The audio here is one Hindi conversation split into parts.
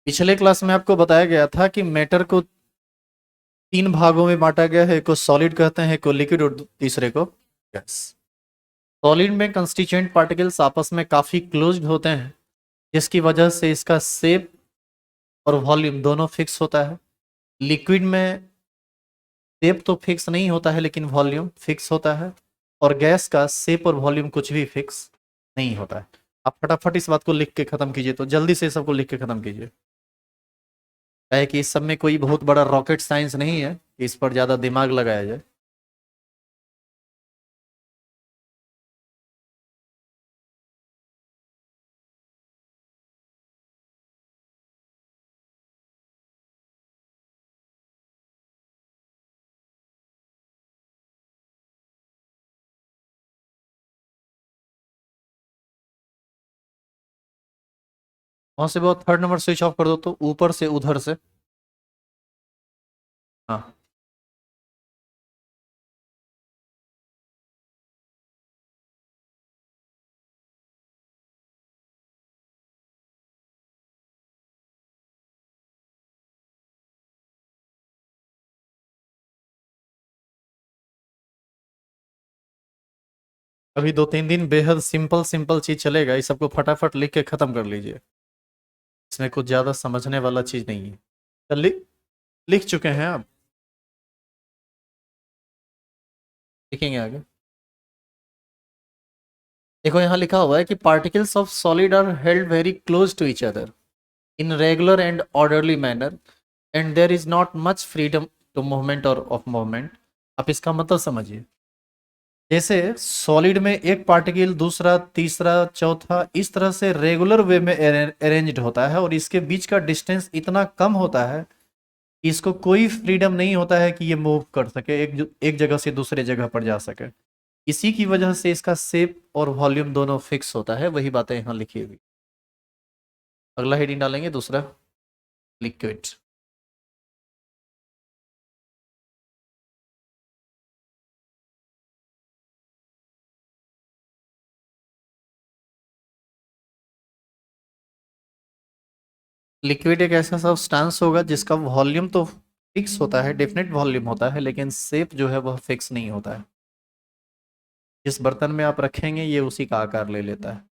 पिछले क्लास में आपको बताया गया था कि मैटर को तीन भागों में बांटा गया है, एक को सॉलिड कहते हैं, एक को लिक्विड और तीसरे को गैस। सॉलिड में कंस्टिट्यूएंट पार्टिकल्स आपस में काफ़ी क्लोज्ड होते हैं, जिसकी वजह से इसका शेप और वॉल्यूम दोनों फिक्स होता है। लिक्विड में शेप तो फिक्स नहीं होता है लेकिन वॉल्यूम फिक्स होता है, और गैस का शेप और वॉल्यूम कुछ भी फिक्स नहीं होता है। आप फटाफट इस बात को लिख के ख़त्म कीजिए, तो जल्दी से सबको लिख के ख़त्म कीजिए। है कि इस सब में कोई बहुत बड़ा रॉकेट साइंस नहीं है कि इस पर ज़्यादा दिमाग लगाया जाए। वहां से बहुत थर्ड नंबर स्विच ऑफ कर दो, तो ऊपर से उधर से। हाँ, अभी 2-3 दिन बेहद सिंपल सिंपल चीज चलेगा, इस सबको फटाफट लिख के खत्म कर लीजिए। इसमें कुछ ज्यादा समझने वाला चीज नहीं है। तो लिख चुके हैं आप? लिखेंगे आगे। देखो यहाँ लिखा हुआ है कि particles of solid are held very close to each other in regular and orderly manner, and there is not much freedom to movement or of movement. आप इसका मतलब समझिए। जैसे सॉलिड में एक पार्टिकल दूसरा तीसरा चौथा इस तरह से रेगुलर वे में अरेंज्ड होता है, और इसके बीच का डिस्टेंस इतना कम होता है कि इसको कोई फ्रीडम नहीं होता है कि ये मूव कर सके, एक जगह से दूसरे जगह पर जा सके। इसी की वजह से इसका शेप और वॉल्यूम दोनों फिक्स होता है। वही बातें यहाँ लिखी हुई। अगला हेडिंग डालेंगे, दूसरा, लिक्विड। लिक्विड एक ऐसा सब्सटेंस होगा जिसका वॉल्यूम तो फिक्स होता है, डेफिनेट वॉल्यूम होता है, लेकिन शेप जो है वह फिक्स नहीं होता है। जिस बर्तन में आप रखेंगे ये उसी का आकार ले लेता है।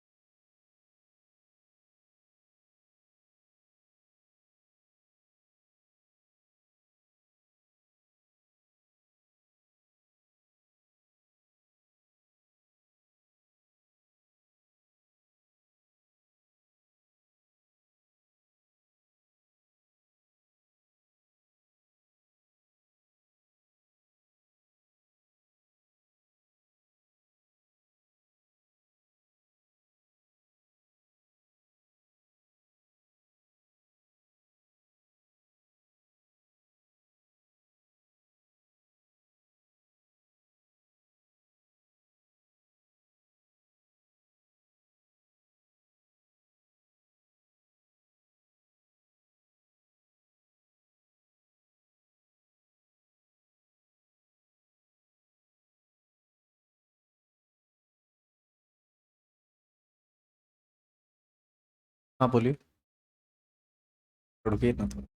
हाँ बोलिए, रुकिए ना थोड़ा।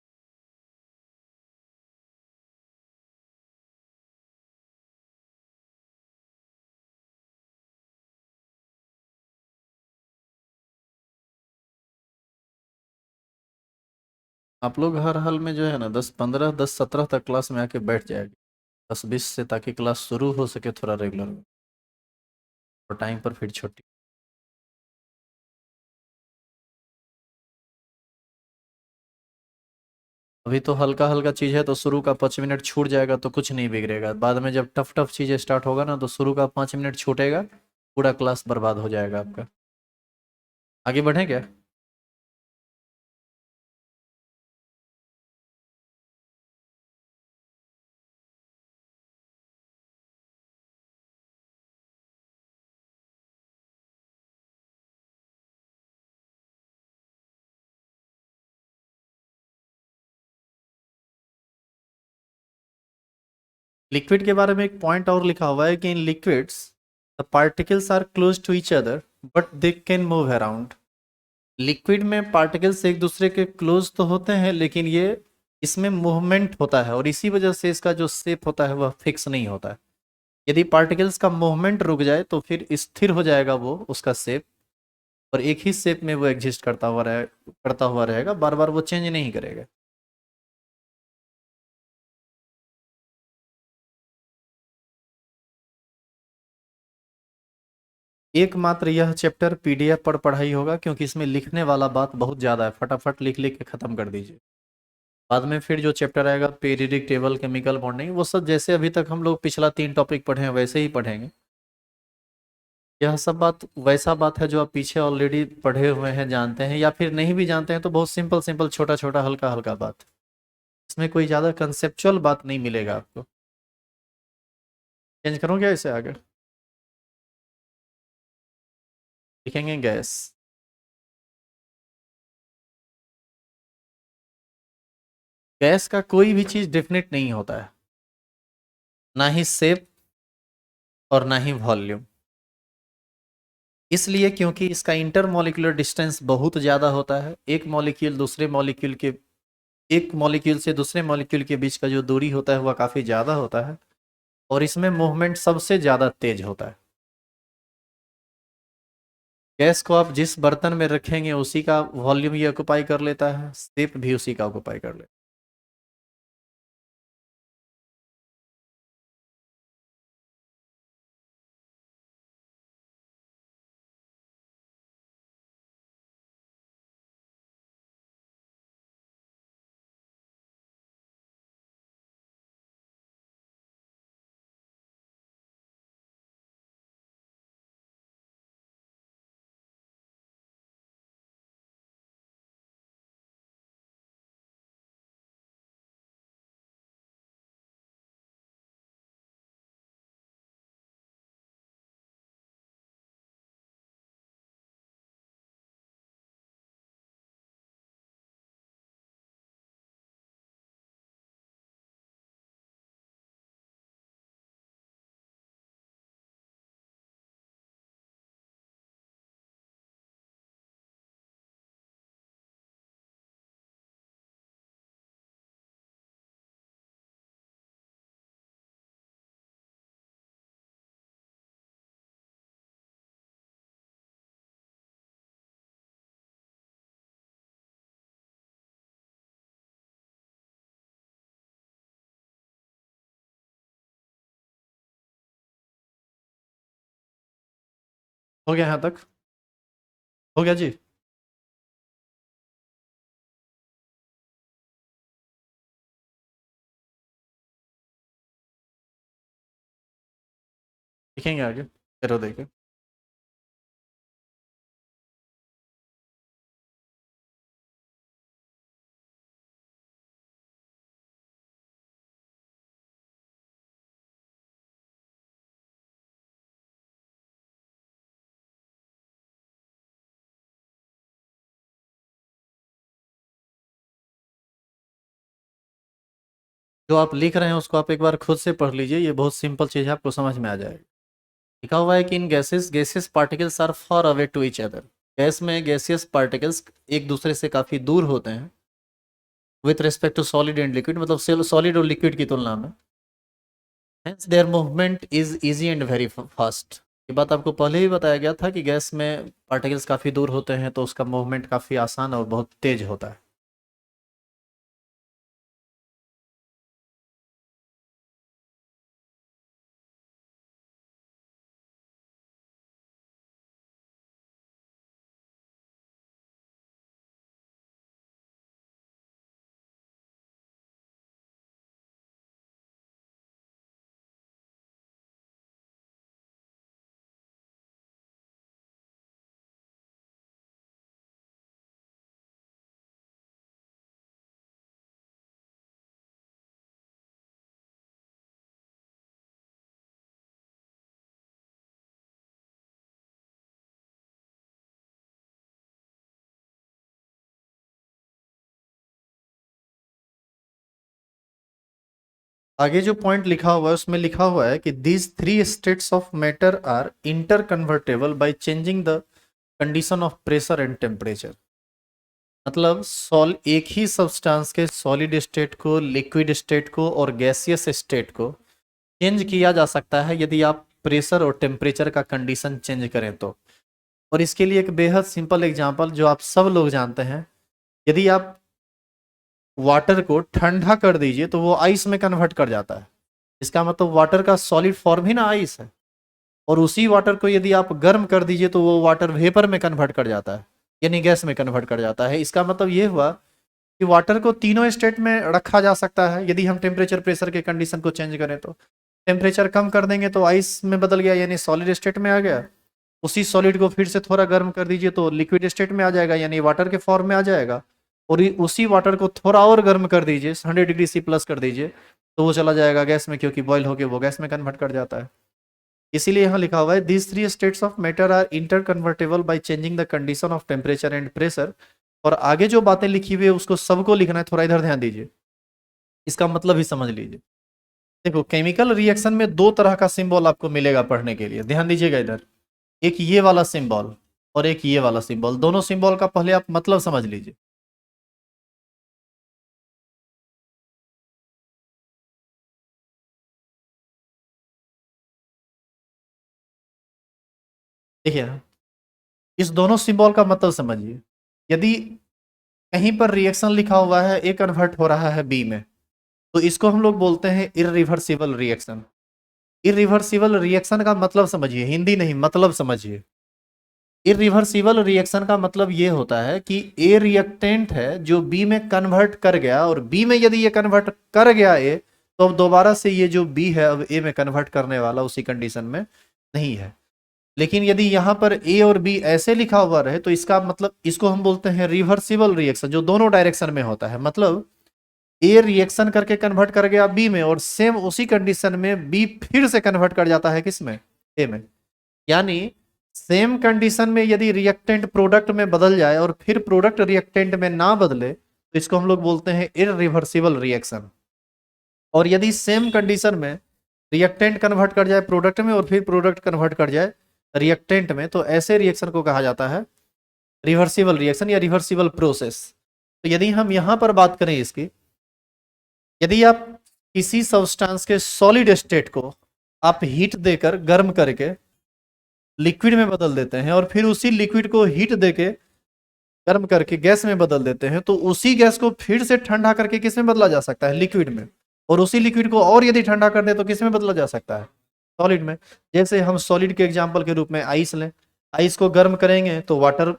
आप लोग हर हाल में जो है ना 10-15 10-17 तक क्लास में आके बैठ जाएगा, 10-20 से, ताकि क्लास शुरू हो सके थोड़ा रेगुलर और टाइम पर, फिर छुट्टी। अभी तो हल्का हल्का चीज़ है, तो शुरू का 5 मिनट छूट जाएगा तो कुछ नहीं बिगड़ेगा। बाद में जब टफ टफ चीज़ें स्टार्ट होगा ना, तो शुरू का 5 मिनट छूटेगा, पूरा क्लास बर्बाद हो जाएगा आपका। आगे बढ़ें क्या? लिक्विड के बारे में एक पॉइंट और लिखा हुआ है कि in liquids the particles are close to each other but they can move around. Liquid में पार्टिकल्स एक दूसरे के क्लोज तो होते हैं, लेकिन ये इसमें मूवमेंट होता है और इसी वजह से इसका जो शेप होता है वह फिक्स नहीं होता है। यदि पार्टिकल्स का मूवमेंट रुक जाए तो फिर स्थिर हो जाएगा वो उसका शेप, और एक ही शेप में वो एग्जिस्ट करता हुआ रहेगा, बार बार वो चेंज नहीं करेगा। एकमात्र यह चैप्टर पीडीएफ पर पढ़ाई होगा, क्योंकि इसमें लिखने वाला बात बहुत ज़्यादा है, फटाफट लिख लिख के ख़त्म कर दीजिए। बाद में फिर जो चैप्टर आएगा पीरियडिक टेबल, केमिकल बॉन्डिंग, वो सब जैसे अभी तक हम लोग पिछला 3 टॉपिक पढ़े हैं वैसे ही पढ़ेंगे। यह सब बात वैसा बात है जो आप पीछे ऑलरेडी पढ़े हुए हैं, जानते हैं, या फिर नहीं भी जानते हैं तो बहुत सिंपल सिंपल छोटा छोटा हल्का हल्का बात। इसमें कोई ज़्यादा कंसेप्चुअल बात नहीं मिलेगा आपको। चेंज करूँ क्या इसे आगे? लिखेंगे गैस। गैस का कोई भी चीज़ डेफिनेट नहीं होता है, ना ही शेप और ना ही वॉल्यूम। इसलिए क्योंकि इसका इंटरमॉलिक्यूलर डिस्टेंस बहुत ज़्यादा होता है। एक मॉलिक्यूल से दूसरे मॉलिक्यूल के बीच का जो दूरी होता है वह काफ़ी ज़्यादा होता है, और इसमें मूवमेंट सबसे ज़्यादा तेज होता है। गैस को आप जिस बर्तन में रखेंगे उसी का वॉल्यूम ये ऑक्युपाई कर लेता है, शेप भी उसी का ऑक्युपाई कर लेता है। हो गया यहाँ तक? हो गया जी? लिखेंगे आगे, चलो देखिए। जो आप लिख रहे हैं उसको आप एक बार खुद से पढ़ लीजिए, ये बहुत सिंपल चीज़ है, आपको समझ में आ जाएगा। लिखा हुआ है कि in gases gaseous particles are far away to each other. Gas में गैसियस पार्टिकल्स एक दूसरे से काफ़ी दूर होते हैं, with respect to solid and liquid, मतलब सॉलिड और लिक्विड की तुलना में। Hence their movement is easy and very fast. ये बात आपको पहले ही बताया गया था कि गैस में पार्टिकल्स काफ़ी दूर होते हैं तो उसका मूवमेंट काफ़ी आसान और बहुत तेज होता है। आगे जो पॉइंट लिखा हुआ है उसमें लिखा हुआ है कि these three states of matter are interconvertible by changing the condition of pressure and temperature. मतलब सॉल एक ही सब्सटेंस के सॉलिड स्टेट को, लिक्विड स्टेट को और गैसियस स्टेट को चेंज किया जा सकता है यदि आप प्रेशर और टेम्परेचर का कंडीशन चेंज करें तो। और इसके लिए एक बेहद सिंपल एग्जांपल जो आप सब लोग जानते हैं, यदि आप वाटर को ठंडा कर दीजिए तो वो आइस में कन्वर्ट कर जाता है। इसका मतलब वाटर का सॉलिड फॉर्म ही ना आइस है। और उसी वाटर को यदि आप गर्म कर दीजिए तो वो वाटर वेपर में कन्वर्ट कर जाता है, यानी गैस में कन्वर्ट कर जाता है। इसका मतलब ये हुआ कि वाटर को तीनों स्टेट में रखा जा सकता है यदि हम टेम्परेचर प्रेशर के कंडीशन को चेंज करें तो। टेम्परेचर कम कर देंगे तो आइस में बदल गया यानी सॉलिड स्टेट में आ गया। उसी सॉलिड को फिर से थोड़ा गर्म कर दीजिए तो लिक्विड स्टेट में आ जाएगा यानी वाटर के फॉर्म में आ जाएगा। और उसी वाटर को थोड़ा और गर्म कर दीजिए, 100 डिग्री C प्लस कर दीजिए, तो वो चला जाएगा गैस में, क्योंकि बॉयल होकर वो गैस में कन्वर्ट कर जाता है। इसीलिए यहाँ लिखा हुआ है these three states of matter are interconvertible by changing the condition of temperature and pressure. और आगे जो बातें लिखी हुई है उसको सबको लिखना है, थोड़ा इधर ध्यान दीजिए, इसका मतलब ही समझ लीजिए। देखो केमिकल रिएक्शन में दो तरह का सिंबल आपको मिलेगा पढ़ने के लिए, ध्यान दीजिएगा इधर। एक ये वाला सिंबल और एक ये वाला सिंबल, दोनों सिंबल का पहले आप मतलब समझ लीजिए। देखिए इस दोनों सिंबल का मतलब समझिए। यदि कहीं पर रिएक्शन लिखा हुआ है ए कन्वर्ट हो रहा है बी में, तो इसको हम लोग बोलते हैं इरिवर्सिबल रिएक्शन। इरिवर्सिबल रिएक्शन का मतलब समझिए, हिंदी नहीं मतलब समझिए। इरिवर्सिबल रिएक्शन का मतलब ये होता है कि ए रिएक्टेंट है जो बी में कन्वर्ट कर गया, और बी में यदि ये कन्वर्ट कर गया ए, तो अब दोबारा से ये जो बी है अब ए में कन्वर्ट करने वाला उसी कंडीशन में नहीं है। लेकिन यदि यहाँ पर ए और बी ऐसे लिखा हुआ रहे तो इसका मतलब, इसको हम बोलते हैं रिवर्सिबल रिएक्शन, जो दोनों डायरेक्शन में होता है। मतलब ए रिएक्शन करके कन्वर्ट कर गया बी में, और सेम उसी कंडीशन में बी फिर से कन्वर्ट कर जाता है किस में, ए में। यानी सेम कंडीशन में यदि रिएक्टेंट प्रोडक्ट में बदल जाए और फिर प्रोडक्ट रिएक्टेंट में ना बदले तो इसको हम लोग बोलते हैं इरिवर्सिबल रिएक्शन। और यदि सेम कंडीशन में रिएक्टेंट कन्वर्ट कर जाए प्रोडक्ट में और फिर प्रोडक्ट कन्वर्ट कर जाए रिएक्टेंट में, तो ऐसे रिएक्शन को कहा जाता है रिवर्सिबल रिएक्शन या रिवर्सिबल प्रोसेस। तो यदि हम यहां पर बात करें इसकी, यदि आप किसी सब्सटेंस के सॉलिड स्टेट को आप हीट देकर गर्म करके लिक्विड में बदल देते हैं और फिर उसी लिक्विड को हीट देके गर्म करके गैस में बदल देते हैं, तो उसी गैस को फिर से ठंडा करके किस में बदला जा सकता है, लिक्विड में। और उसी लिक्विड को और यदि ठंडा कर दे तो किस में बदला जा सकता है, सॉलिड में। जैसे हम सॉलिड के एग्जांपल के रूप में आइस लें, आइस को गर्म करेंगे तो वाटर,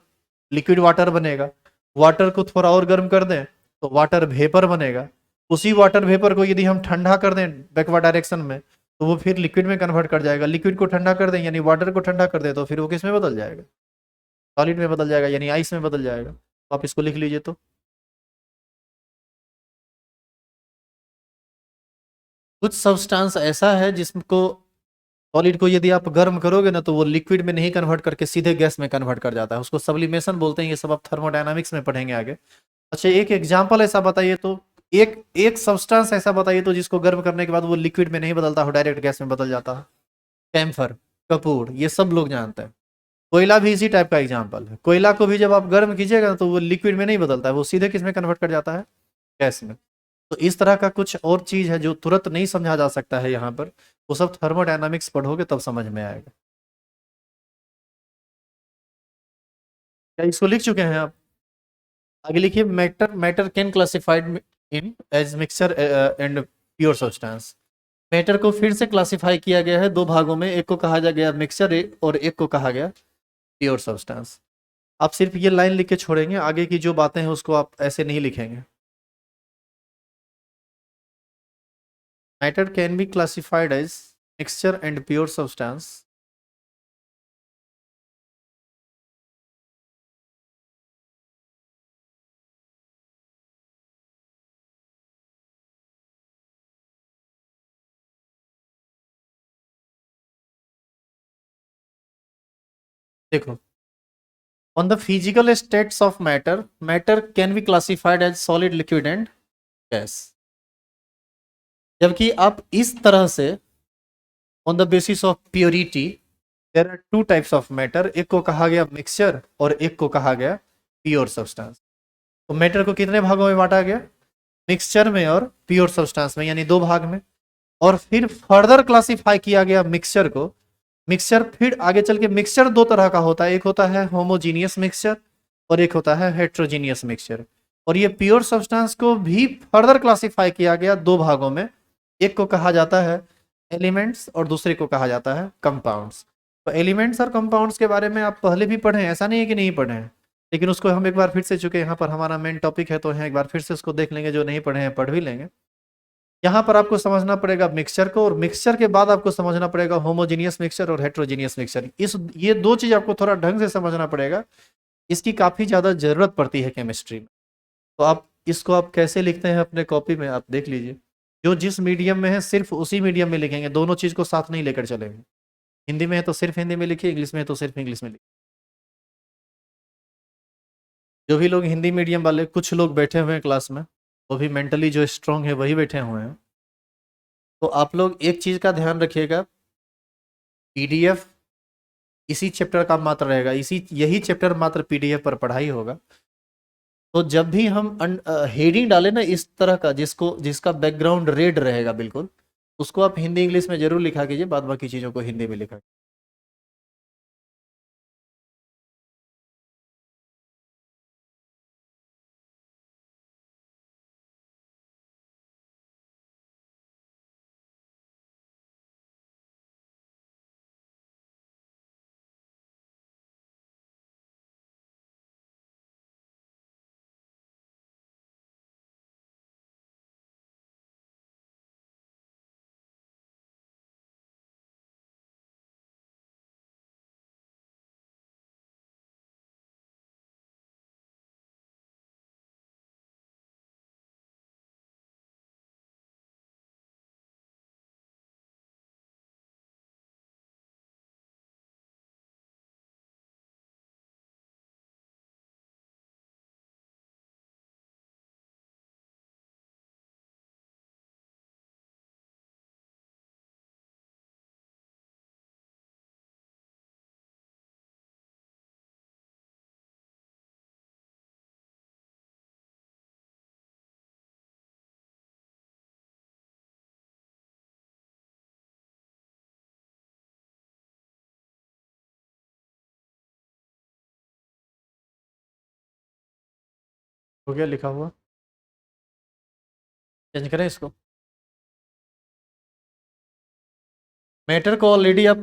लिक्विड वाटर बनेगा। वाटर को थोड़ा और गर्म कर दें तो वाटर वेपर बनेगा। उसी वाटर वेपर को यदि हम ठंडा कर दें बैकवर्ड डायरेक्शन में तो वो फिर लिक्विड में कन्वर्ट कर जाएगा। लिक्विड को ठंडा कर दें यानी वाटर को ठंडा कर दें तो फिर वो किस में बदल जाएगा, सॉलिड में बदल जाएगा, यानी आइस में बदल जाएगा। तो आप इसको लिख लीजिए। तो कुछ सब्सटेंस ऐसा है जिसको, सॉलिड को यदि आप गर्म करोगे ना तो वो लिक्विड में नहीं कन्वर्ट करके सीधे गैस में कन्वर्ट कर जाता है, उसको सब्लिमेशन बोलते हैं। ये सब आप थर्मोडायनामिक्स में पढ़ेंगे आगे। अच्छा एक एग्जांपल ऐसा बताइए तो, एक एक सब्सटेंस ऐसा बताइए तो जिसको गर्म करने के बाद वो लिक्विड में नहीं बदलता हो, डायरेक्ट गैस में बदल जाता है। कैम्फर, कपूर, ये सब लोग जानते हैं। कोयला भी इसी टाइप का एग्जाम्पल है। कोयला को भी जब आप गर्म कीजिएगा तो वो लिक्विड में नहीं बदलता है, वो सीधे किस में कन्वर्ट कर जाता है, गैस में। तो इस तरह का कुछ और चीज है जो तुरंत नहीं समझा जा सकता है यहाँ पर, वो सब थर्मोडायनामिक्स पढ़ोगे तब समझ में आएगा। क्या इसको लिख चुके हैं आप? आगे लिखिए, matter matter can classified in as mixture and pure substance. Matter को फिर से क्लासिफाई किया गया है दो भागों में, एक को कहा जा गया मिक्सचर और एक को कहा गया प्योर सब्सटेंस। आप सिर्फ ये लाइन लिख के छोड़ेंगे, आगे की जो बातें हैं उसको आप ऐसे नहीं लिखेंगे। Matter can be classified as mixture and pure substance. देखो, on the physical states of matter, matter can be classified as solid, liquid and gas। जबकि आप इस तरह से on the basis of purity there are two types of matter, एक को कहा गया मिक्सचर और एक को कहा गया प्योर सब्सटेंस। तो मैटर को कितने भागों में बांटा गया, मिक्सचर में और प्योर सब्सटेंस में, यानी दो भाग में। और फिर फर्दर क्लासिफाई किया गया मिक्सचर को। मिक्सचर फिर आगे चल के मिक्सचर दो तरह का होता है, एक होता है होमोजीनियस मिक्सचर और एक होता है हेट्रोजीनियस मिक्सचर। और ये प्योर सब्सटेंस को भी फर्दर क्लासिफाई किया गया दो भागों में, एक को कहा जाता है एलिमेंट्स और दूसरे को कहा जाता है कंपाउंड्स। तो एलिमेंट्स और कंपाउंड्स के बारे में आप पहले भी पढ़े हैं, ऐसा नहीं है कि नहीं पढ़े हैं, लेकिन उसको हम एक बार फिर से, चूंकि यहाँ पर हमारा मेन टॉपिक है तो यहाँ एक बार फिर से उसको देख लेंगे, जो नहीं पढ़े हैं पढ़ भी लेंगे। यहाँ पर आपको समझना पड़ेगा मिक्सचर को, और मिक्सचर के बाद आपको समझना पड़ेगा होमोजीनियस मिक्सचर और हेट्रोजीनियस मिक्सचर। इस ये दो चीज आपको थोड़ा ढंग से समझना पड़ेगा, इसकी काफी ज्यादा जरूरत पड़ती है केमिस्ट्री में। तो आप इसको आप कैसे लिखते हैं अपने कॉपी में आप देख लीजिए, जो जिस मीडियम में है सिर्फ उसी मीडियम में लिखेंगे, दोनों चीज को साथ नहीं लेकर चलेंगे। हिंदी में है तो सिर्फ हिंदी में लिखिए, इंग्लिश में है तो सिर्फ इंग्लिश में लिखिए। जो भी लोग हिंदी मीडियम वाले, कुछ लोग बैठे हुए हैं क्लास में, वो भी मेंटली जो स्ट्रांग है वही बैठे हुए हैं। तो आप लोग एक चीज का ध्यान रखिएगा, पीडीएफ इसी चैप्टर का मात्र रहेगा, इसी यही चैप्टर मात्र पीडीएफ पर पढ़ाई होगा। तो जब भी हम हेडिंग डालें ना इस तरह का, जिसका बैकग्राउंड रेड रहेगा बिल्कुल, उसको आप हिंदी इंग्लिश में जरूर लिखा कीजिए, बाद बाकी चीज़ों को हिंदी में लिखा। हो गया लिखा हुआ, चेंज करें इसको। मैटर को ऑलरेडी आप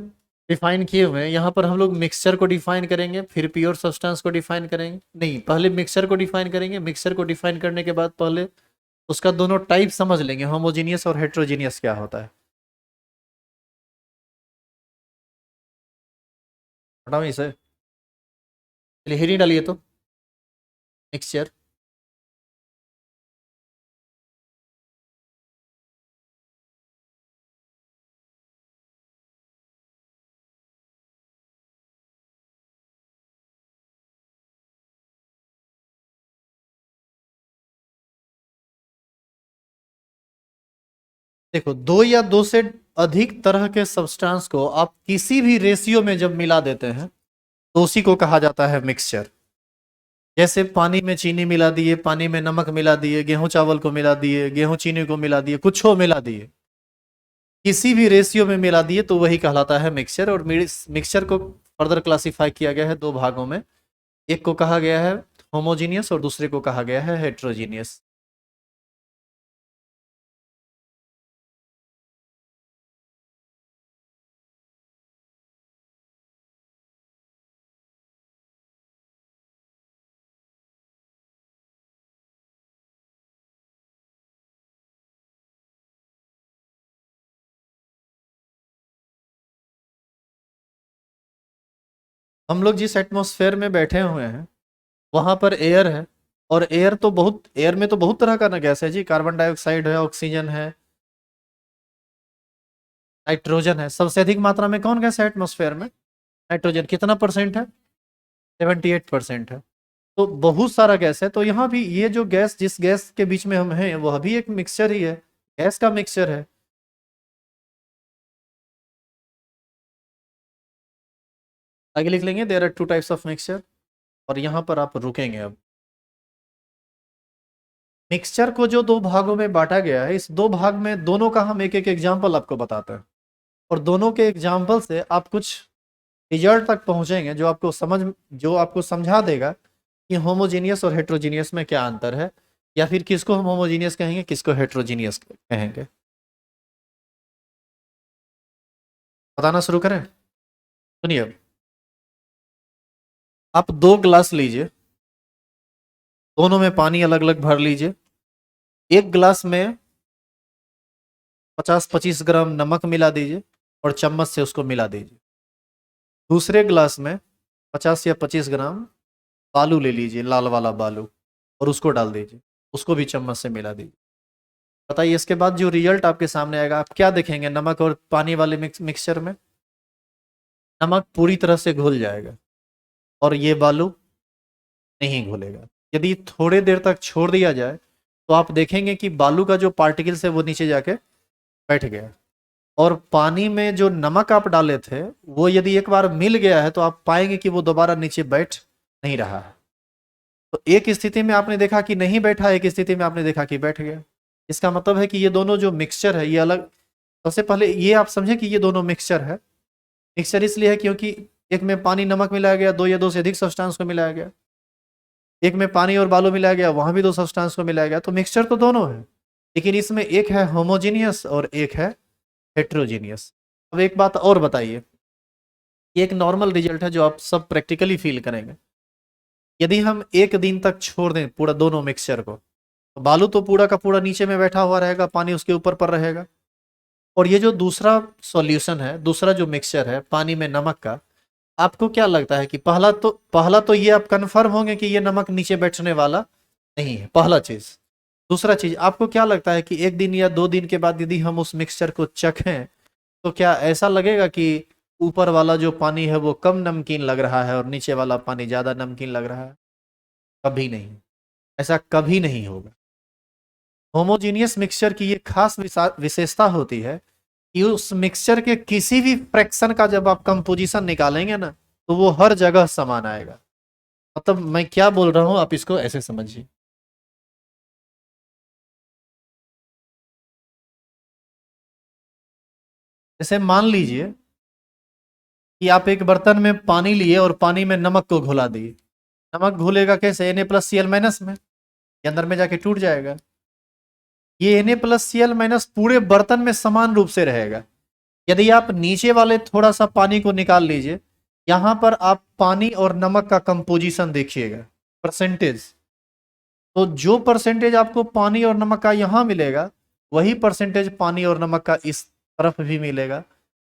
डिफाइन किए हुए हैं, यहाँ पर हम लोग मिक्सचर को डिफाइन करेंगे, फिर प्योर सब्सटेंस को डिफाइन करेंगे, नहीं पहले मिक्सचर को डिफाइन करेंगे, मिक्सचर को डिफाइन करने के बाद पहले उसका दोनों टाइप समझ लेंगे, होमोजीनियस और हेट्रोजीनियस क्या होता है। हटाओ इसे, चलिए हेडिंग डालिए तो, मिक्सचर। देखो, दो या दो से अधिक तरह के सब्सटेंस को आप किसी भी रेशियो में जब मिला देते हैं तो उसी को कहा जाता है मिक्सचर। जैसे पानी में चीनी मिला दिए, पानी में नमक मिला दिए, गेहूं चावल को मिला दिए, गेहूं चीनी को मिला दिए, कुछ हो मिला दिए, किसी भी रेशियो में मिला दिए तो वही कहलाता है मिक्सचर। और मिक्सचर को फर्दर क्लासिफाई किया गया है दो भागों में, एक को कहा गया है होमोजीनियस और दूसरे को कहा गया है हेट्रोजीनियस। हम लोग जिस एटमॉस्फेयर में बैठे हुए हैं वहां पर एयर है, और एयर में तो बहुत तरह का ना गैस है जी, कार्बन डाइऑक्साइड है, ऑक्सीजन है, नाइट्रोजन है। सबसे अधिक मात्रा में कौन गैस है एटमॉस्फेयर में, नाइट्रोजन। कितना परसेंट है, 78% है। तो बहुत सारा गैस है, तो यहाँ भी ये जो गैस, जिस गैस के बीच में हम हैं वह भी एक मिक्सचर ही है, गैस का मिक्सचर है। आगे लिख लेंगे there are two types of mixture, और यहाँ पर आप रुकेंगे अब। मिक्सचर को जो दो भागों में बांटा गया है, इस दो भाग में दोनों का हम एक एक एग्जाम्पल आपको बताते हैं, और दोनों के एग्जाम्पल से आप कुछ रिजल्ट तक पहुंचेंगे जो आपको समझा देगा कि होमोजीनियस और हेट्रोजीनियस में क्या अंतर है, या फिर किसको हम होमोजीनियस कहेंगे, किसको हेट्रोजीनियस कहेंगे। बताना शुरू करें। सुनिए, आप दो ग्लास लीजिए, दोनों में पानी अलग अलग भर लीजिए। एक गिलास में 50-25 ग्राम नमक मिला दीजिए और चम्मच से उसको मिला दीजिए। दूसरे गिलास में 50 या 25 ग्राम बालू ले लीजिए, लाल वाला बालू, और उसको डाल दीजिए, उसको भी चम्मच से मिला दीजिए। बताइए, इसके बाद जो रिजल्ट आपके सामने आएगा, आप क्या देखेंगे? नमक और पानी वाले मिक्सचर में नमक पूरी तरह से घुल जाएगा और ये बालू नहीं घुलेगा। यदि थोड़े देर तक छोड़ दिया जाए तो आप देखेंगे कि बालू का जो पार्टिकल्स है वो नीचे जाके बैठ गया, और पानी में जो नमक आप डाले थे वो यदि एक बार मिल गया है तो आप पाएंगे कि वो दोबारा नीचे बैठ नहीं रहा है। तो एक स्थिति में आपने देखा कि नहीं बैठा, एक स्थिति में आपने देखा कि बैठ गया। इसका मतलब है कि ये दोनों जो मिक्सचर है ये अलग। सबसे पहले ये आप समझे कि ये दोनों मिक्सचर है। मिक्सचर इसलिए है क्योंकि एक में पानी नमक मिलाया गया, दो या दो से अधिक सब्सटेंस को मिलाया गया। एक में पानी और बालू मिलाया गया, वहां भी दो सब्सटेंस को मिलाया गया, तो मिक्सचर तो दोनों है। लेकिन इसमें एक है होमोजीनियस और एक है हेट्रोजीनियस। अब एक बात और बताइए, ये एक नॉर्मल रिजल्ट है जो आप सब प्रैक्टिकली फील करेंगे। यदि हम एक दिन तक छोड़ दें पूरा दोनों मिक्सचर को, तो बालू तो पूरा का पूरा नीचे में बैठा हुआ रहेगा, पानी उसके ऊपर पर रहेगा। और ये जो दूसरा सॉल्यूशन है, दूसरा जो मिक्सचर है पानी में नमक का, आपको क्या लगता है कि पहला तो ये आप कंफर्म होंगे कि ये नमक नीचे बैठने वाला नहीं है, पहला चीज। दूसरा चीज, आपको क्या लगता है कि एक दिन या दो दिन के बाद यदि हम उस मिक्सचर को चखें तो क्या ऐसा लगेगा कि ऊपर वाला जो पानी है वो कम नमकीन लग रहा है और नीचे वाला पानी ज्यादा नमकीन लग रहा है? कभी नहीं, ऐसा कभी नहीं होगा। होमोजीनियस मिक्सचर की ये खास विशेषता होती है कि उस मिक्सचर के किसी भी फ्रैक्शन का जब आप कंपोजिशन निकालेंगे ना, तो वो हर जगह समान आएगा। मतलब मैं क्या बोल रहा हूं, आप इसको ऐसे समझिए। जैसे मान लीजिए कि आप एक बर्तन में पानी लिए और पानी में नमक को घुला दिए। नमक घुलेगा कैसे? Na+Cl- में, ये अंदर में जाके टूट जाएगा। ये Na+Cl- पूरे बर्तन में समान रूप से रहेगा। यदि आप नीचे वाले थोड़ा सा पानी को निकाल लीजिए, यहां पर आप पानी और नमक का कंपोजिशन देखिएगा, परसेंटेज। तो जो परसेंटेज आपको पानी और नमक का यहां मिलेगा, वही परसेंटेज पानी और नमक का इस तरफ भी मिलेगा,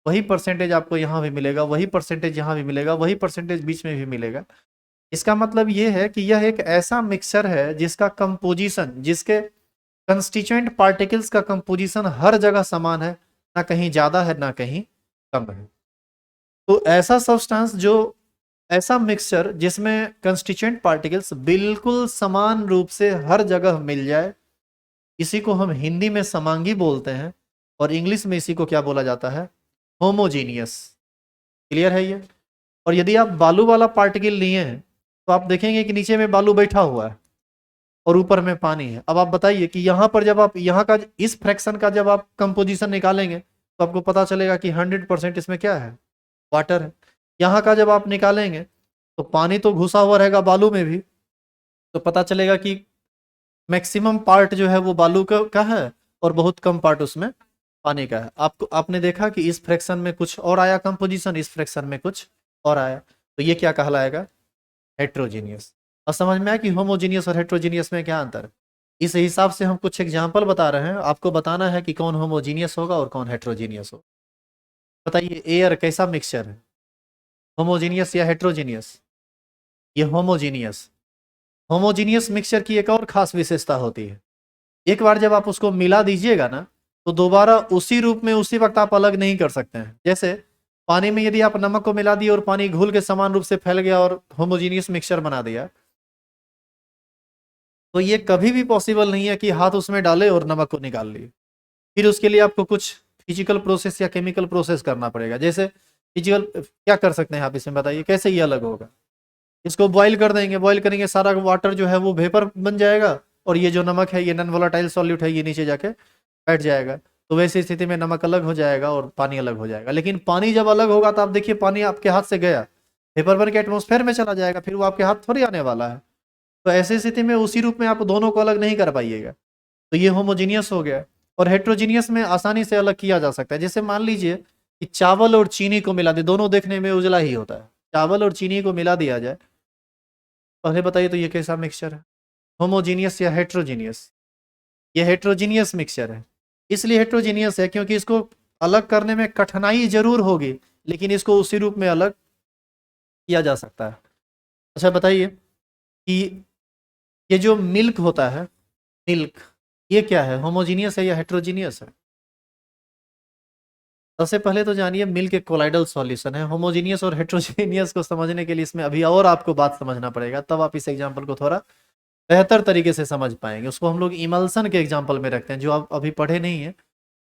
वही परसेंटेज आपको यहां भी मिलेगा, वही परसेंटेज यहां भी मिलेगा, वही परसेंटेज बीच में भी मिलेगा। इसका मतलब यह है कि यह एक ऐसा मिक्सचर है जिसका कंपोजिशन, जिसके कंस्टिट्यूएंट पार्टिकल्स का कंपोजिशन हर जगह समान है, ना कहीं ज्यादा है ना कहीं कम है। तो ऐसा सब्सटेंस जो ऐसा मिक्सचर जिसमें कंस्टिट्यूएंट पार्टिकल्स बिल्कुल समान रूप से हर जगह मिल जाए, इसी को हम हिंदी में समांगी बोलते हैं, और इंग्लिश में इसी को क्या बोला जाता है? होमोजीनियस। क्लियर है ये? और यदि आप बालू वाला पार्टिकल लिए हैं तो आप देखेंगे कि नीचे में बालू बैठा हुआ है और ऊपर में पानी है। अब आप बताइए कि यहाँ पर जब आप यहाँ का इस फ्रैक्शन का जब आप कंपोजिशन निकालेंगे तो आपको पता चलेगा कि 100% इसमें क्या है? वाटर है। यहाँ का जब आप निकालेंगे तो पानी तो घुसा हुआ रहेगा बालू में भी, तो पता चलेगा कि मैक्सिमम पार्ट जो है वो बालू का है और बहुत कम पार्ट उसमें पानी का है। आपने देखा कि इस फ्रैक्शन में कुछ और आया कंपोजिशन, इस फ्रैक्शन में कुछ और आया, तो ये क्या कहलाएगा? हेट्रोजीनियस। और समझ में आया कि होमोजीनियस और हेट्रोजीनियस में क्या अंतर है? इस हिसाब से हम कुछ एग्जाम्पल बता रहे हैं, आपको बताना है कि कौन होमोजीनियस होगा और कौन हेट्रोजीनियस होगा। बताइए, एयर कैसा मिक्सचर है, होमोजीनियस या हेट्रोजीनियस? ये होमोजीनियस। होमोजीनियस मिक्सचर की एक और खास विशेषता होती है, एक बार जब आप उसको मिला दीजिएगा ना, तो दोबारा उसी रूप में उसी वक्त आप अलग नहीं कर सकते हैं। जैसे पानी में यदि आप नमक को मिला दिए और पानी घुल के समान रूप से फैल गया और होमोजीनियस मिक्सचर बना दिया, तो ये कभी भी पॉसिबल नहीं है कि हाथ उसमें डाले और नमक को निकाल लिए। फिर उसके लिए आपको कुछ फिजिकल प्रोसेस या केमिकल प्रोसेस करना पड़ेगा। जैसे फिजिकल क्या कर सकते हैं आप इसमें, बताइए कैसे ये अलग होगा? इसको बॉईल कर देंगे, बॉईल करेंगे, सारा वाटर जो है वो वेपर बन जाएगा, और ये जो नमक है ये नॉन वोलेटाइल सॉल्यूट है, ये नीचे जाके बैठ जाएगा। तो वैसी स्थिति में नमक अलग हो जाएगा और पानी अलग हो जाएगा। लेकिन पानी जब अलग होगा तो आप देखिए पानी आपके हाथ से गया, वेपर बन के एटमॉस्फेयर में चला जाएगा, फिर वो आपके हाथ थोड़ी आने वाला है। तो ऐसी स्थिति में उसी रूप में आप दोनों को अलग नहीं कर पाइएगा। तो ये होमोजीनियस हो गया। और हेट्रोजीनियस में आसानी से अलग किया जा सकता है। जैसे मान लीजिए कि चावल और चीनी को मिला दे, दोनों देखने में उजला ही होता है, चावल और चीनी को मिला दिया जाए, पहले बताइए तो ये कैसा मिक्सचर है, होमोजीनियस या हेट्रोजीनियस? ये हेट्रोजीनियस मिक्सचर है। इसलिए हेट्रोजीनियस है क्योंकि इसको अलग करने में कठिनाई जरूर होगी, लेकिन इसको उसी रूप में अलग किया जा सकता है। अच्छा बताइए कि ये जो मिल्क होता है, मिल्क, ये क्या है, होमोजीनियस है या हेट्रोजीनियस है? सबसे पहले तो जानिए मिल्क एक कोलाइडल सॉल्यूशन है। होमोजीनियस और हेट्रोजीनियस को समझने के लिए इसमें अभी और आपको बात समझना पड़ेगा, तब आप इस एग्जाम्पल को थोड़ा बेहतर तरीके से समझ पाएंगे। उसको हम लोग इमल्सन के एग्जाम्पल में रखते हैं, जो आप अभी पढ़े नहीं है।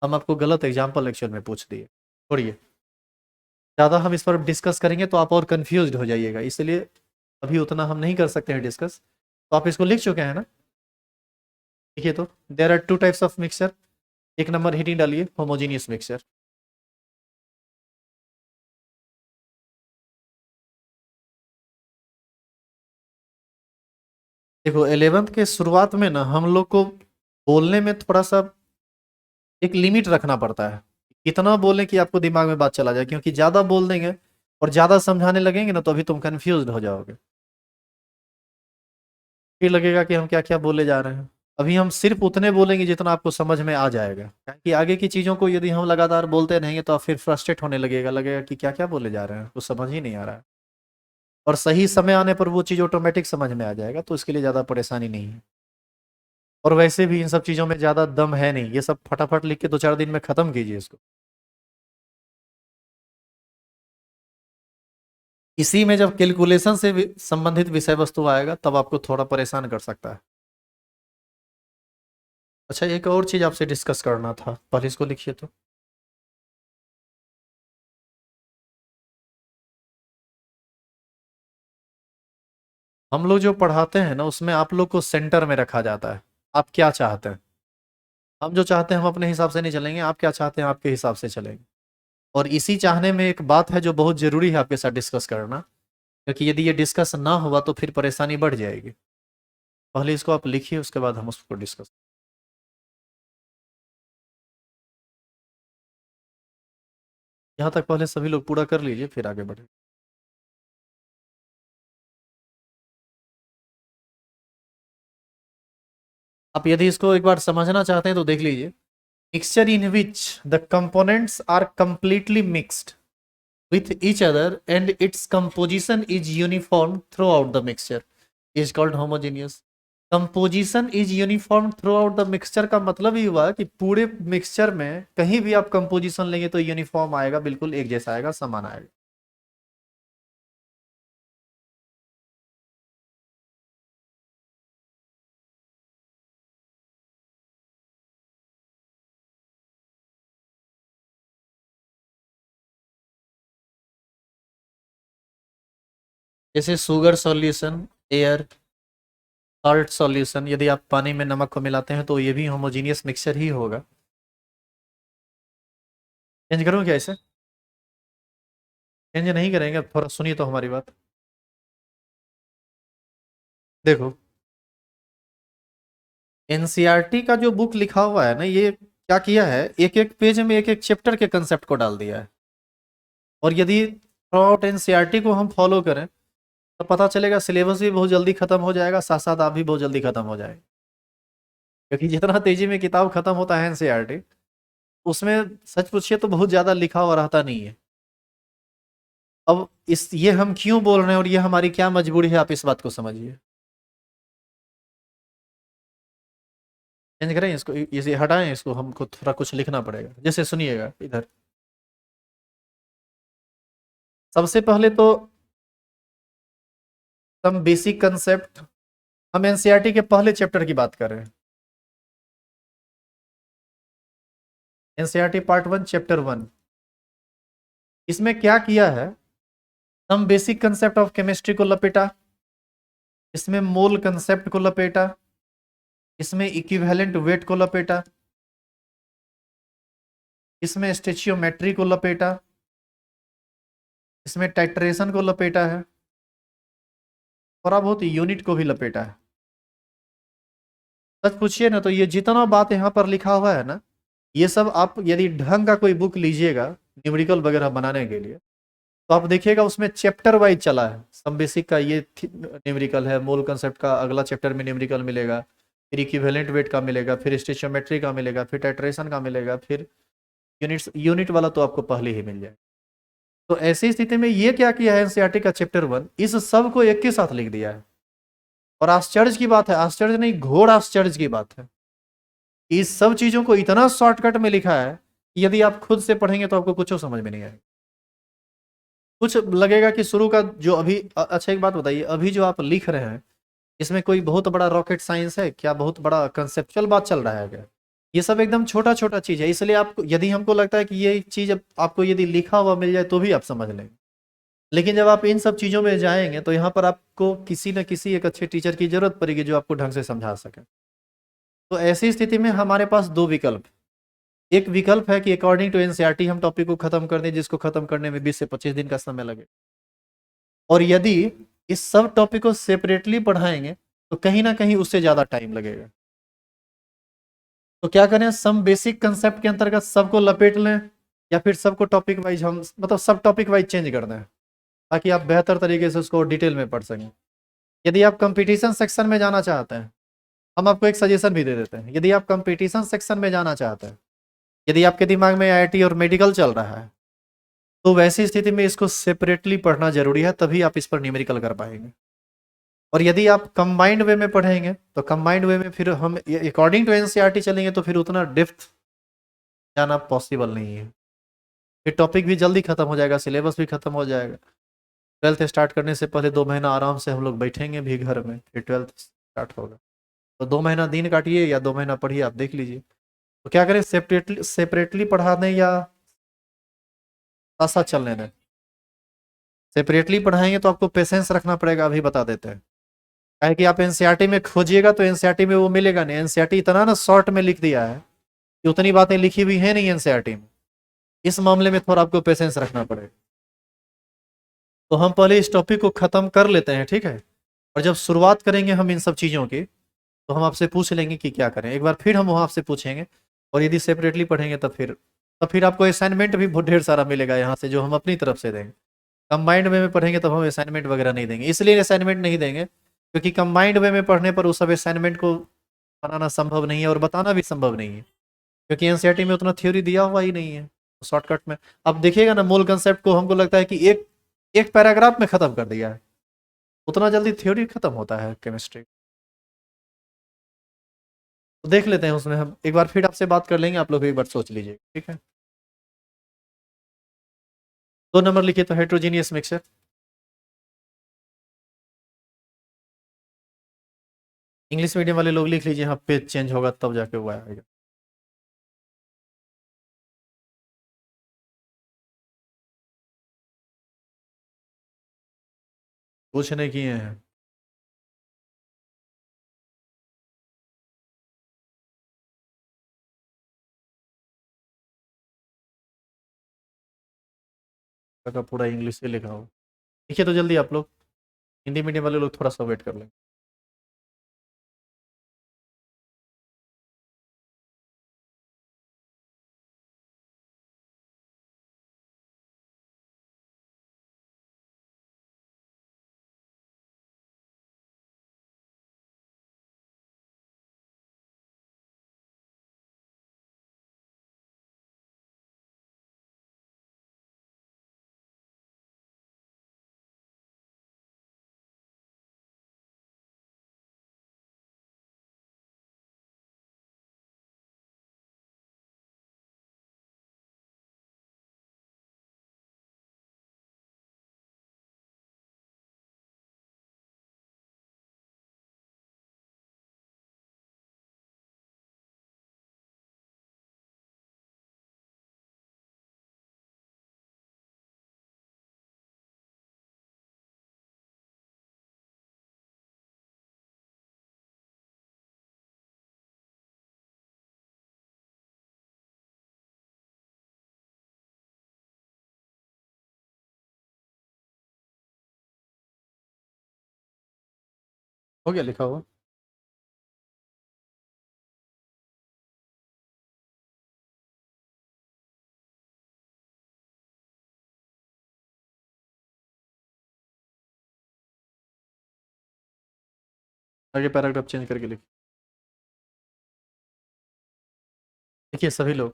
हम आपको गलत एग्जाम्पल एक्चुअल में पूछ दिए, छोड़िए, ज़्यादा हम इस पर डिस्कस करेंगे तो आप और कंफ्यूज हो जाइएगा, इसलिए अभी उतना हम नहीं कर सकते हैं डिस्कस। तो आप इसको लिख चुके हैं ना? देखिए तो there are two types of mixture. एक नंबर हेडिंग डालिए, होमोजीनियस मिक्सचर। देखो 11th के शुरुआत में ना हम लोग को बोलने में थोड़ा सा एक लिमिट रखना पड़ता है, कितना बोलें कि आपको दिमाग में बात चला जाए, क्योंकि ज़्यादा बोल देंगे और ज़्यादा समझाने लगेंगे ना तो अभी तुम कंफ्यूज हो जाओगे, फिर लगेगा कि हम क्या क्या बोले जा रहे हैं। अभी हम सिर्फ उतने बोलेंगे जितना आपको समझ में आ जाएगा, क्योंकि आगे की चीज़ों को यदि हम लगातार बोलते रहेंगे तो आप फिर फ्रस्ट्रेट होने लगेगा, लगेगा कि क्या क्या बोले जा रहे हैं, कुछ समझ ही नहीं आ रहा है। और सही समय आने पर वो चीज़ ऑटोमेटिक समझ में आ जाएगा, तो इसके लिए ज़्यादा परेशानी नहीं है। और वैसे भी इन सब चीज़ों में ज़्यादा दम है नहीं, ये सब फटाफट लिख के 2-4 दिन में ख़त्म कीजिए इसको। इसी में जब कैलकुलेशन से संबंधित विषय वस्तु आएगा तब आपको थोड़ा परेशान कर सकता है। अच्छा एक और चीज़ आपसे डिस्कस करना था, पहले इसको लिखिए तो। हम लोग जो पढ़ाते हैं ना उसमें आप लोग को सेंटर में रखा जाता है। आप क्या चाहते हैं? हम जो चाहते हैं हम अपने हिसाब से नहीं चलेंगे, आप क्या चाहते हैं आपके हिसाब से चलेंगे। और इसी चाहने में एक बात है जो बहुत ज़रूरी है आपके साथ डिस्कस करना, क्योंकि यदि ये डिस्कस ना हुआ तो फिर परेशानी बढ़ जाएगी। पहले इसको आप लिखिए, उसके बाद हम उसको डिस्कस। यहाँ तक पहले सभी लोग पूरा कर लीजिए फिर आगे बढ़े। आप यदि इसको एक बार समझना चाहते हैं तो देख लीजिए, mixture in which the components are completely mixed with each other and its composition is uniform throughout the mixture is called homogeneous। Composition is uniform through out the mixture का मतलब ही हुआ कि पूरे मिक्सचर में कहीं भी आप कंपोजिशन लेंगे तो यूनिफॉर्म आएगा, बिल्कुल एक जैसा आएगा, समान आएगा। जैसे sugar solution, air, salt solution, यदि आप पानी में नमक को मिलाते हैं तो ये भी होमोजीनियस मिक्सचर ही होगा। चेंज करूँ क्या इसे? चेंज नहीं करेंगे, अब थोड़ा सुनिए तो हमारी बात। देखो एनसीईआरटी का जो बुक लिखा हुआ है ना, ये क्या किया है, एक एक पेज में एक एक चैप्टर के कंसेप्ट को डाल दिया है। और यदि थ्रू आउट एनसीईआरटी को हम फॉलो करें तो पता चलेगा सिलेबस भी बहुत जल्दी खत्म हो जाएगा, साथ साथ आप भी बहुत जल्दी खत्म हो जाएंगे। क्योंकि जितना तेजी में किताब खत्म होता है एनसीईआरटी, उसमें सच पूछिए तो बहुत ज़्यादा लिखा हुआ रहता नहीं है। अब इस ये हम क्यों बोल रहे हैं और ये हमारी क्या मजबूरी है, आप इस बात को समझिए। चेंज करें इसको, इसे हटाएं, इसको हमको थोड़ा कुछ लिखना पड़ेगा। जैसे सुनिएगा इधर, सबसे पहले तो सम बेसिक कंसेप्ट, हम एनसीईआरटी के पहले चैप्टर की बात कर रहे हैं। एनसीईआरटी पार्ट 1 चैप्टर 1, इसमें क्या किया है, some basic concept of chemistry को लपेटा, इसमें मोल कंसेप्ट को लपेटा, इसमें इक्विवेलेंट वेट को लपेटा, इसमें स्टेचियोमेट्री को लपेटा, इसमें टाइट्रेशन को लपेटा है, थोड़ा बहुत यूनिट को भी लपेटा है। सच पूछिए ना तो ये जितना बात यहाँ पर लिखा हुआ है ना, ये सब आप यदि ढंग का कोई बुक लीजिएगा न्यूमेरिकल वगैरह बनाने के लिए, तो आप देखिएगा उसमें चैप्टर वाइज चला है। सम बेसिक का ये न्यूमेरिकल है, मोल कंसेप्ट का अगला चैप्टर में न्यूमेरिकल मिलेगा, फिर इक्विवेलेंट वेट का मिलेगा, फिर स्टेशियोमेट्री का मिलेगा, फिर टाइट्रेशन का मिलेगा, फिर यूनिट वाला तो आपको पहले ही मिल जाए। तो ऐसी स्थिति में ये क्या किया है एनसीईआरटी का चैप्टर 1, इस सब को एक के साथ लिख दिया है। और आश्चर्य की बात है, आश्चर्य नहीं घोर आश्चर्य की बात है, इस सब चीजों को इतना शॉर्टकट में लिखा है कि यदि आप खुद से पढ़ेंगे तो आपको कुछ समझ में नहीं आएगा। कुछ लगेगा कि शुरू का जो अभी अच्छा एक बात बताइए, अभी जो आप लिख रहे हैं इसमें कोई बहुत बड़ा रॉकेट साइंस है क्या, बहुत बड़ा कंसेप्चुअल बात चल रहा है क्या? ये सब एकदम छोटा छोटा चीज है, इसलिए आपको यदि हमको लगता है कि ये चीज आपको यदि लिखा हुआ मिल जाए तो भी आप समझ लेंगे। लेकिन जब आप इन सब चीजों में जाएंगे तो यहाँ पर आपको किसी न किसी एक अच्छे टीचर की जरूरत पड़ेगी जो आपको ढंग से समझा सके। तो ऐसी स्थिति में हमारे पास दो विकल्प, एक विकल्प है कि अकॉर्डिंग टू एनसीईआरटी हम टॉपिक को खत्म कर दें, जिसको खत्म करने में 20 से 25 दिन का समय लगे। और यदि इस सब टॉपिक को सेपरेटली पढ़ाएंगे तो कहीं ना कहीं उससे ज्यादा टाइम लगेगा। तो क्या करें, सम बेसिक कंसेप्ट के अंतर्गत सबको लपेट लें, या फिर सबको टॉपिक वाइज हम मतलब सब टॉपिक वाइज चेंज कर दें, ताकि आप बेहतर तरीके से उसको डिटेल में पढ़ सकें। यदि आप कंपटीशन सेक्शन में जाना चाहते हैं, हम आपको एक सजेशन भी दे देते हैं, यदि आप कंपटीशन सेक्शन में जाना चाहते हैं, यदि आपके दिमाग में आईआईटी और मेडिकल चल रहा है, तो वैसी स्थिति में इसको सेपरेटली पढ़ना जरूरी है, तभी आप इस पर न्यूमेरिकल कर पाएंगे। और यदि आप कंबाइंड वे में पढ़ेंगे तो कंबाइंड वे में फिर हम अकॉर्डिंग टू एनसीईआरटी चलेंगे तो फिर उतना डेप्थ जाना पॉसिबल नहीं है, फिर टॉपिक भी जल्दी खत्म हो जाएगा, सिलेबस भी खत्म हो जाएगा। ट्वेल्थ स्टार्ट करने से पहले 2 महीना आराम से हम लोग बैठेंगे भी घर में, फिर ट्वेल्थ स्टार्ट होगा। तो 2 महीना दिन काटिए या 2 महीना पढ़िए, आप देख लीजिए। तो क्या करें, सेपरेटली सेपरेटली पढ़ा दें या साथ साथ चलने दें? सेपरेटली पढ़ाएंगे तो आपको पेशेंस रखना पड़ेगा, अभी बता देते हैं। क्या है कि आप एनसीईआरटी में खोजिएगा तो एनसीईआरटी में वो मिलेगा नहीं, एनसीईआरटी इतना ना शॉर्ट में लिख दिया है कि उतनी बातें लिखी हुई है नहीं एनसीईआरटी में। इस मामले में थोड़ा आपको पेशेंस रखना पड़ेगा। तो हम पहले इस टॉपिक को खत्म कर लेते हैं, ठीक है? और जब शुरुआत करेंगे हम इन सब चीज़ों की, तो हम आपसे पूछ लेंगे कि क्या करें, एक बार फिर हम वहाँ आपसे पूछेंगे। और यदि सेपरेटली पढ़ेंगे तब फिर आपको असाइनमेंट भी बहुत ढेर सारा मिलेगा यहाँ से, जो हम अपनी तरफ से देंगे। कंबाइंड वे में पढ़ेंगे तब हम असाइनमेंट वगैरह नहीं देंगे, इसलिए असाइनमेंट नहीं देंगे क्योंकि कंबाइंड वे में पढ़ने पर उस सब असाइनमेंट को बनाना संभव नहीं है और बताना भी संभव नहीं है, क्योंकि एनसीईआरटी में उतना थ्योरी दिया हुआ ही नहीं है। शॉर्टकट में अब देखिएगा ना, मूल कंसेप्ट को हमको लगता है कि एक एक पैराग्राफ में खत्म कर दिया है, उतना जल्दी थ्योरी खत्म होता है केमिस्ट्री। तो देख लेते हैं उसमें, हम एक बार फिर आपसे बात कर लेंगे, आप लोग भी एक बार सोच लीजिए, ठीक है? 2 नंबर लिखिए तो हेट्रोजीनियस मिक्सचर। इंग्लिश मीडियम वाले लोग लिख लीजिए, हाँ पेज चेंज होगा तब जाके वो आएगा। कुछ नहीं किए हैं। का पूरा इंग्लिश से लिखा हो, लिखिए तो जल्दी आप लोग, हिंदी मीडियम वाले लोग थोड़ा सा वेट कर लेंगे। हो गया लिखा हुआ? आगे पैराग्राफ चेंज करके लिखिए सभी लोग।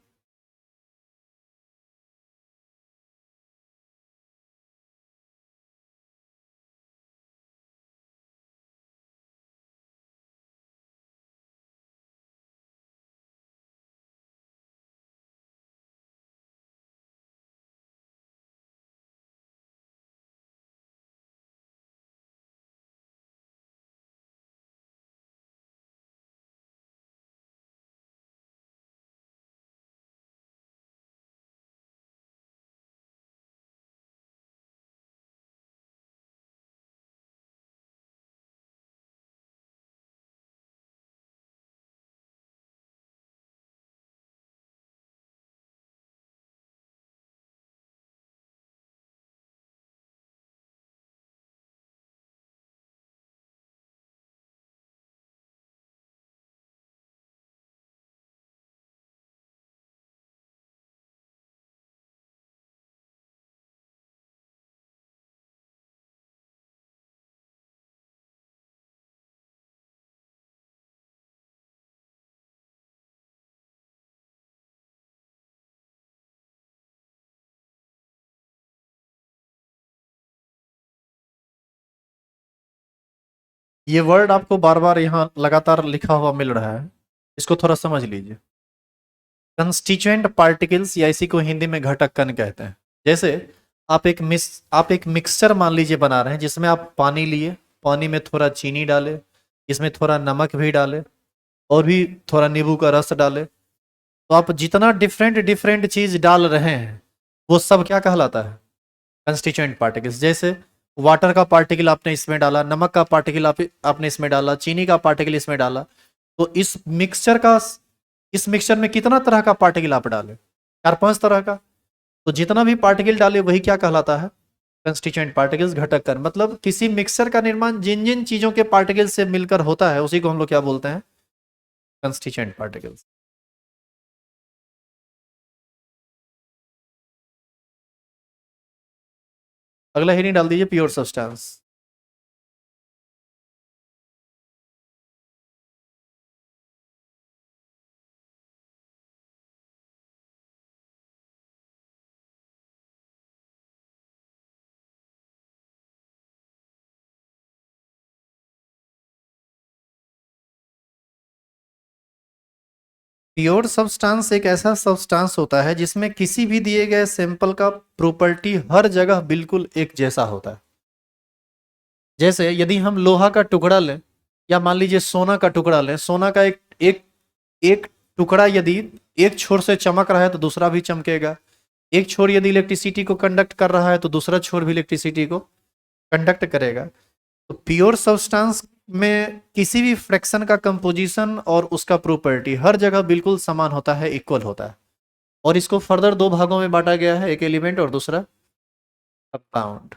ये वर्ड आपको बार बार यहाँ लगातार लिखा हुआ मिल रहा है, इसको थोड़ा समझ लीजिए। कंस्टिट्यूएंट पार्टिकल्स या इसी को हिंदी में घटक कण कहते हैं। जैसे आप एक मिक्सचर मान लीजिए बना रहे हैं, जिसमें आप पानी लिए, पानी में थोड़ा चीनी डाले, इसमें थोड़ा नमक भी डाले, और भी थोड़ा नींबू का रस डाले। तो आप जितना डिफरेंट डिफरेंट चीज डाल रहे हैं, वो सब क्या कहलाता है? Constituent particles. जैसे वाटर का पार्टिकल आपने इसमें डाला, नमक का पार्टिकल आपने इसमें डाला, चीनी का पार्टिकल इसमें डाला। तो इस मिक्सचर में कितना तरह का पार्टिकल आप डाले? 4-5 तरह का। तो जितना भी पार्टिकल डाले वही क्या कहलाता है? कंस्टिट्यूएंट पार्टिकल्स, घटक कण। मतलब किसी मिक्सचर का निर्माण जिन जिन चीजों के पार्टिकल से मिलकर होता है, उसी को हम लोग क्या बोलते हैं? Constituent particles. अगला हेडिंग डाल दीजिए, प्योर सब्सटेंस। प्योर सब्सटेंस एक ऐसा सब्सटेंस होता है जिसमें किसी भी दिए गए सैंपल का प्रॉपर्टी हर जगह बिल्कुल एक जैसा होता है। जैसे यदि हम लोहा का टुकड़ा लें, या मान लीजिए सोना का टुकड़ा लें, सोना का एक एक एक टुकड़ा यदि एक छोर से चमक रहा है तो दूसरा भी चमकेगा। एक छोर यदि इलेक्ट्रिसिटी को कंडक्ट कर रहा है तो दूसरा छोर भी इलेक्ट्रिसिटी को कंडक्ट करेगा। तो प्योर सब्सटेंस में किसी भी फ्रैक्शन का कंपोजिशन और उसका प्रॉपर्टी हर जगह बिल्कुल समान होता है, इक्वल होता है। और इसको फर्दर दो भागों में बांटा गया है, एक एलिमेंट और दूसरा कंपाउंड।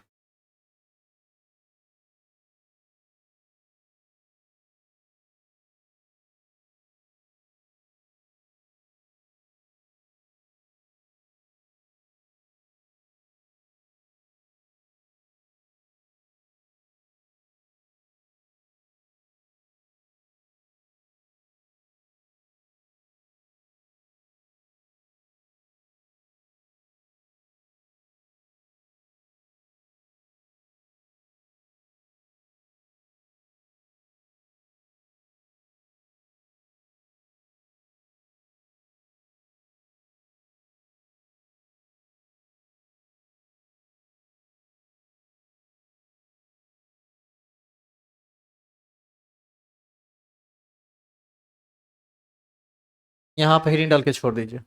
यहाँ पे हेडिंग डाल के छोड़ दीजिए।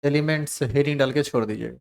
एलिमेंट्स हेडिंग डाल के छोड़ दीजिए।